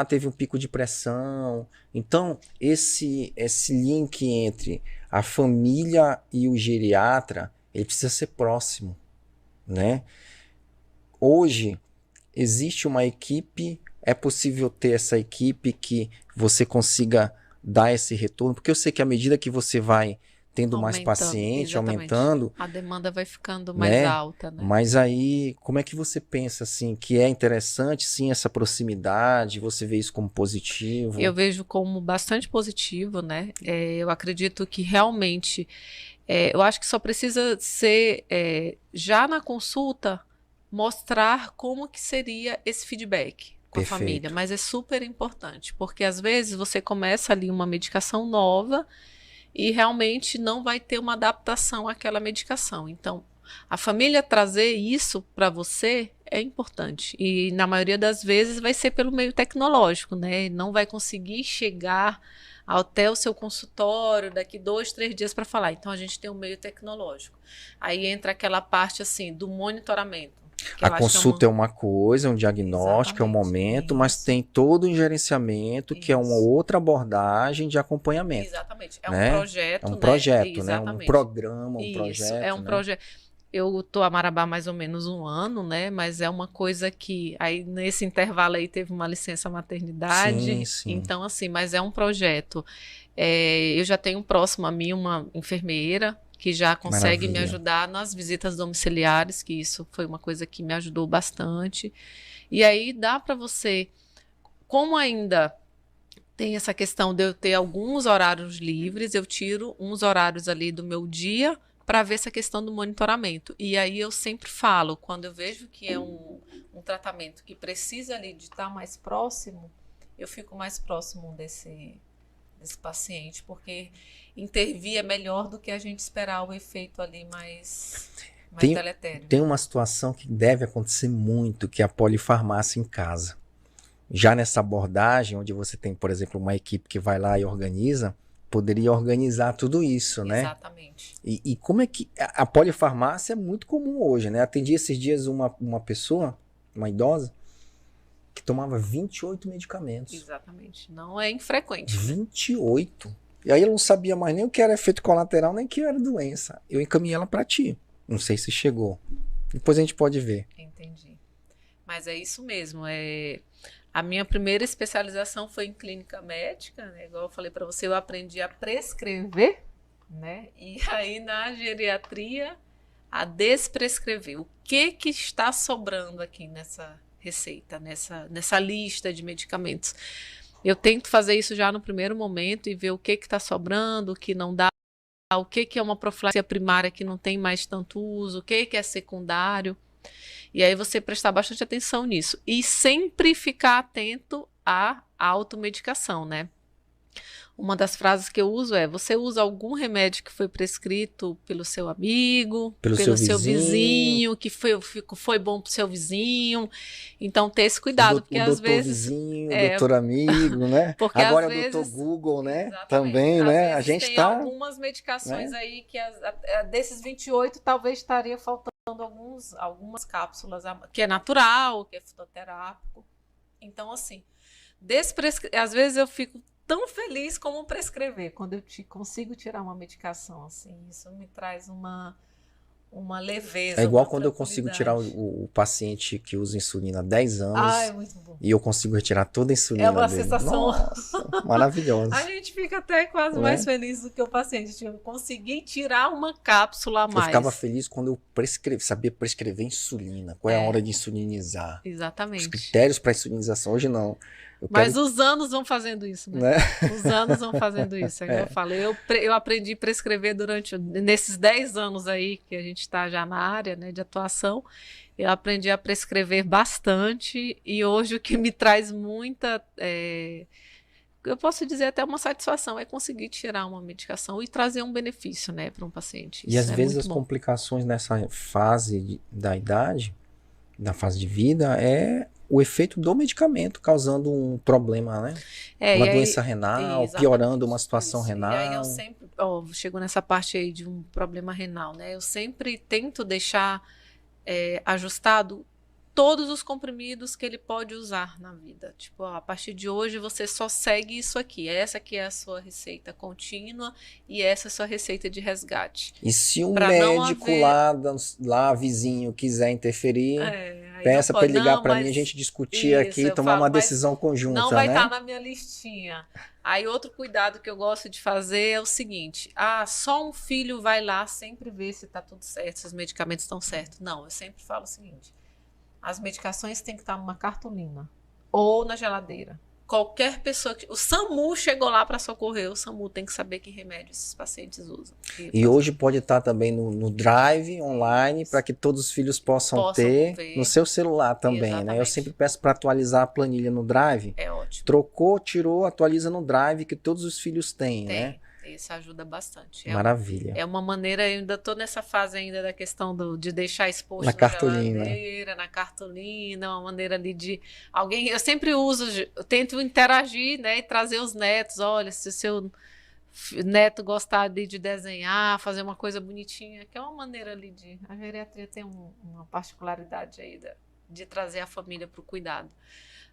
teve um pico de pressão. Então, esse link entre a família e o geriatra, ele precisa ser próximo, né? Hoje, existe uma equipe, é possível ter essa equipe que você consiga dar esse retorno, porque eu sei que à medida que você vai tendo mais paciente, aumentando, a demanda vai ficando mais alta, né? Mas aí, como é que você pensa, assim, que é interessante, sim, essa proximidade, você vê isso como positivo? Eu vejo como bastante positivo, né? Eu acredito que realmente, eu acho que só precisa ser, já na consulta, mostrar como que seria esse feedback com a família, mas é super importante, porque às vezes você começa ali uma medicação nova e realmente não vai ter uma adaptação àquela medicação. Então, a família trazer isso para você é importante. E na maioria das vezes vai ser pelo meio tecnológico, né? Não vai conseguir chegar até o seu consultório daqui 2, 3 dias para falar. Então, a gente tem um meio tecnológico. Aí entra aquela parte assim do monitoramento. Que A eu acho que consulta é uma coisa, um diagnóstico, é um Exatamente, momento, mas isso. tem todo um gerenciamento que é uma Isso. outra abordagem de acompanhamento, Exatamente. É um né? É projeto, um né? projeto, né? Um Exatamente. programa, um Isso, é projeto, um né? projeto. Eu tô a Marabá há mais ou menos um ano, né? Mas é uma coisa que aí nesse intervalo aí teve uma licença Sim, maternidade. sim. Então, assim, mas é um projeto. Eu já tenho próximo a mim uma enfermeira que já consegue me Maravilha. ajudar nas visitas domiciliares, que isso foi uma coisa que me ajudou bastante. E aí dá para você, como ainda tem essa questão de eu ter alguns horários livres, eu tiro uns horários ali do meu dia para ver essa questão do monitoramento. E aí eu sempre falo, quando eu vejo que é um tratamento que precisa ali de estar mais próximo, eu fico mais próximo desse paciente, porque intervir é melhor do que a gente esperar o efeito ali mais Tem, deletério. tem uma situação que deve acontecer muito, que é a polifarmácia em casa. Já nessa abordagem, onde você tem, por exemplo, uma equipe que vai lá e organiza, poderia organizar tudo isso, né? Exatamente. E como é que... A polifarmácia é muito comum hoje, né? Atendi esses dias uma pessoa, uma idosa, que tomava 28 medicamentos. Exatamente. Não é infrequente, né? 28. E aí eu não sabia mais nem o que era efeito colateral, nem o que era doença. Eu encaminhei ela para ti. Não sei se chegou. Depois a gente pode ver. Entendi. Mas é isso mesmo. A minha primeira especialização foi em clínica médica, né? Igual eu falei para você, eu aprendi a prescrever, né? E aí na geriatria, a desprescrever. O que está sobrando aqui nessa receita, nessa lista de medicamentos? Eu tento fazer isso já no primeiro momento e ver o que está sobrando, o que não dá, o que é uma profilaxia primária que não tem mais tanto uso, o que é secundário. E aí você prestar bastante atenção nisso. E sempre ficar atento à automedicação, né? Uma das frases que eu uso é: você usa algum remédio que foi prescrito pelo seu amigo, Pelo pelo seu seu vizinho, vizinho, que foi bom pro seu vizinho. Então, ter esse cuidado, porque o às doutor vezes. vizinho, o doutor amigo, né? Porque às Agora é o doutor vezes. Google, né? Exatamente. Também, Às né? A vezes gente tem tá, algumas medicações né? aí que desses 28 talvez estaria faltando algumas cápsulas, que é natural, que é fitoterápico. Então, assim, às vezes eu fico tão feliz como prescrever, quando eu consigo tirar uma medicação, assim, isso me traz uma leveza, É igual uma quando eu consigo tirar tranquilidade. o paciente que usa insulina há 10 Ah, é anos muito bom. e eu consigo retirar toda a É insulina uma dele. sensação. Nossa, A maravilhoso, gente fica até quase mais né? feliz do que o paciente. Tipo, eu consegui tirar uma cápsula a Eu ficava mais. feliz quando eu sabia prescrever insulina, qual é a É, hora de insulinizar. Os exatamente. critérios para insulinização, hoje não. Eu Mas quero, os anos vão fazendo isso, né? né? Os anos vão fazendo isso. É igual eu falei, eu aprendi a prescrever nesses 10 anos aí que a gente está já na área, né, de atuação. Eu aprendi a prescrever bastante e hoje o que me traz muita, eu posso dizer até uma satisfação, é conseguir tirar uma medicação e trazer um benefício, né, para um paciente. E às Isso é vezes muito as bom. complicações nessa fase da idade, da fase de vida, é o efeito do medicamento causando um problema, né? Uma E aí, doença renal, piorando uma exatamente, situação isso. E aí eu renal. sempre, chego nessa parte aí de um problema renal, né? Eu sempre tento deixar ajustado todos os comprimidos que ele pode usar na vida. Tipo, a partir de hoje você só segue isso aqui. Essa aqui é a sua receita contínua e essa é a sua receita de resgate. E se um Para não médico haver. lá, vizinho, quiser interferir, Aí não peça para pode, ele ligar não, para mim, a mas gente discutir isso, aqui e eu tomar uma falo, mas decisão não conjunta, vai estar né? na minha listinha. Aí outro cuidado que eu gosto de fazer é o seguinte: só um filho vai lá sempre ver se está tudo certo, se os medicamentos estão certos. Não, eu sempre falo o seguinte: as medicações têm que estar numa cartolina ou na geladeira. Qualquer pessoa o SAMU chegou lá para socorrer, o SAMU tem que saber que remédio esses pacientes usam. E hoje pode estar também no Drive online para que todos os filhos possam ter ver. no seu celular também, né? Eu Exatamente. sempre peço para atualizar a planilha no Drive. É ótimo. Trocou, tirou, atualiza no Drive que todos os filhos têm, né? Isso ajuda bastante. Maravilha. É uma maneira, eu ainda estou nessa fase ainda da questão de deixar exposto Na cartolina. Geladeira, na cartolina, uma maneira ali de alguém. Eu sempre uso, eu tento interagir, né, e trazer os netos. Olha, se o seu neto gostar de desenhar, fazer uma coisa bonitinha, que é uma maneira ali de... A geriatria tem uma particularidade aí de trazer a família para o cuidado.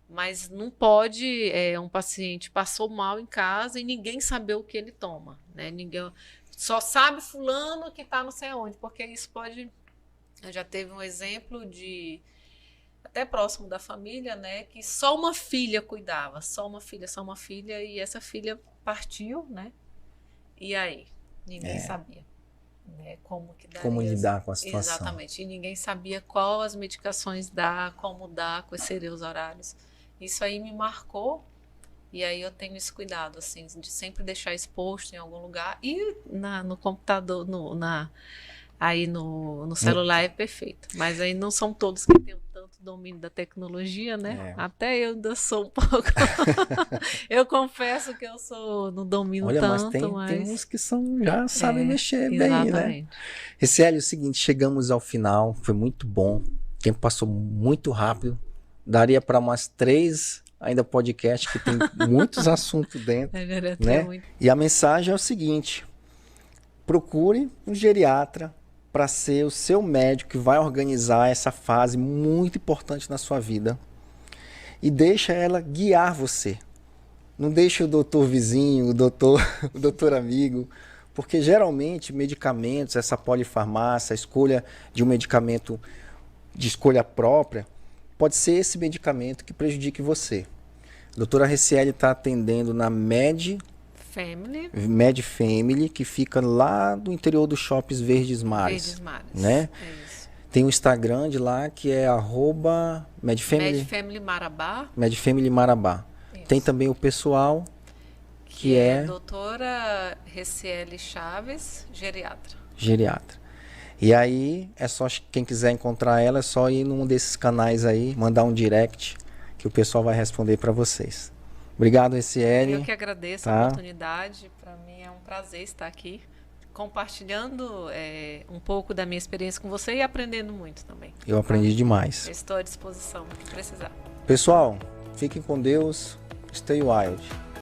Mas não pode um paciente passou mal em casa e ninguém saber o que ele toma, né? Ninguém só sabe fulano que está não sei onde, porque isso pode... Eu já teve um exemplo de até próximo da família, né? Que só uma filha cuidava, só uma filha, e essa filha partiu, né? E aí? Ninguém sabia, né? Como lidar com a situação. Exatamente. E ninguém sabia qual as medicações dar, como dar, quais seriam os horários. Isso aí me marcou, e aí eu tenho esse cuidado, assim, de sempre deixar exposto em algum lugar. E no computador, aí no celular é perfeito. Mas aí não são todos que têm tanto domínio da tecnologia, né? Até eu ainda sou um pouco. Eu confesso que eu não domino tanto, mas tem uns que já sabem mexer bem, exatamente. Né? Ricieli, é o seguinte, chegamos ao final, foi muito bom. O tempo passou muito rápido. Daria para umas 3 ainda podcast, que tem muitos assuntos dentro. Né? E a mensagem é o seguinte: procure um geriatra para ser o seu médico que vai organizar essa fase muito importante na sua vida. E deixa ela guiar você. Não deixa o doutor vizinho, o doutor amigo, porque geralmente medicamentos, essa polifarmácia, a escolha de um medicamento de escolha própria, pode ser esse medicamento que prejudique você. A doutora Ricieli está atendendo na Med Family, que fica lá do interior dos shoppings Verdes Mares. Né? É isso. Tem o Instagram de lá, que é @MedFamily Marabá. MedFamily Marabá. Isso. Tem também o pessoal, que é doutora Ricieli Chaves, geriatra. E aí, é só quem quiser encontrar ela, é só ir num desses canais aí, mandar um direct, que o pessoal vai responder para vocês. Obrigado, Ricieli. Eu que agradeço a oportunidade. Para mim é um prazer estar aqui, compartilhando um pouco da minha experiência com você e aprendendo muito também. Eu aprendi demais. Eu estou à disposição, se precisar. Pessoal, fiquem com Deus. Stay wild.